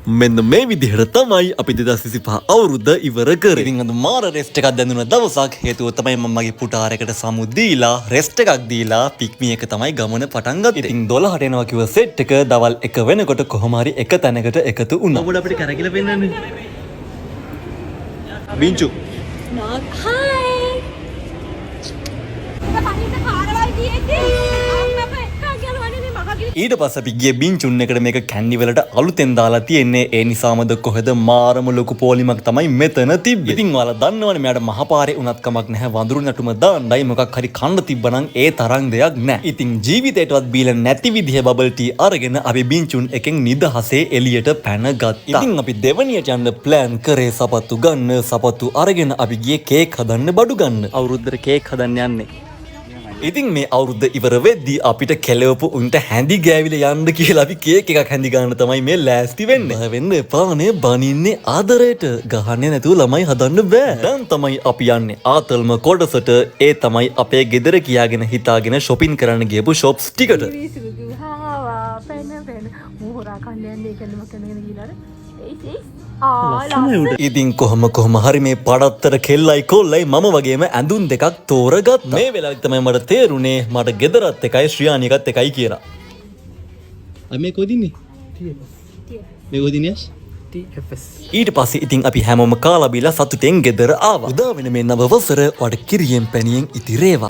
මෙන්න මේ විදිහට තමයි අපි 2025 අවුරුද්ද ඉවර කරේ. ඉතින් අද මාර රෙස්ට් එකක් දැනුන දවසක්. හේතුව තමයි මම මගේ පුටාරයකට සමු දීලා රෙස්ට් එකක් දීලා පික්මි එක තමයි ගමන පටන් ගත්තේ. ඉතින් 12ට එනවා කිව්ව සෙට් එක දවල් 1 වෙනකොට කොහොම හරි එක තැනකට එකතු වුණා. ඔබට අපිට කරගිලා පෙන්නන්නේ. බින්චු. Hi. ඊට පස්සේ අපි ගියේ බින්චුන් එකට මේක කැන්ඩි වලට අලුතෙන් දාලා තියෙන්නේ. ඒ නිසාමද කොහෙද මාරම ලොකු පොලිමක් තමයි මෙතන තිබ්බේ. ඉතින් ඔයාලා දන්නවනේ මෙයාට මහපාරේ උනත් කමක් නැහැ වඳුරු නැටුම දාන්නයි මොකක් හරි කන්න තිබ්බනම් ඒ තරම් දෙයක් නැහැ. ඉතින් ජීවිතේටවත් බීලා නැති විදිහ බබල් ටී අරගෙන අපි බින්චුන් එකෙන් නිදහසේ එළියට පැන ගත්තා. ඉතින් අපි දෙවනියට යන්න ප්ලෑන් කරේ සපත්තු ගන්න. සපත්තු අරගෙන අපි ගියේ කේක් හදන්න බඩු ගන්න. අවුරුද්දට කේක් හදන්න යන්නේ. ඉතින් මේ අවුරුද්ද ඉවර වෙද්දී අපිට කෙලවපු උන්ට හැඳි ගෑවිලා යන්න කියලා අපි කේක් එකක් හැඳි ගන්න තමයි මේ ලෑස්ති වෙන්නේ. බය වෙන්න එපානේ බනින්නේ ආදරයට. ගහන්නේ නැතුව ළමයි හදන්න බෑ. දැන් තමයි අපි යන්නේ ආතල්ම කොටසට. ඒ තමයි අපේ ගෙදර කියාගෙන හිතාගෙන shopping කරන්න ගියපු shops ටිකට. ඉතින් කොහොම හරි මේ පඩත්තර කෙල්ලයි කොල්ලයි මම වගේම ඇඳුම් දෙකක් තෝරගත්තා. මේ වෙලාවට තමයි මට තේරුනේ මට ගෙදරත් එකයි ශ්‍රියානිකත් එකයි කියලා. මේ කොහෙද ඉන්නේ? මේ කොහෙද ඉන්නේ? ඊට පස්සේ ඉතින් අපි හැමෝම කාලා බීලා සතුටෙන් ගෙදර ආවා. උදා වෙන මේ නව වසර වඩ කිරියෙන් පැණියෙන් ඉතිරේවා.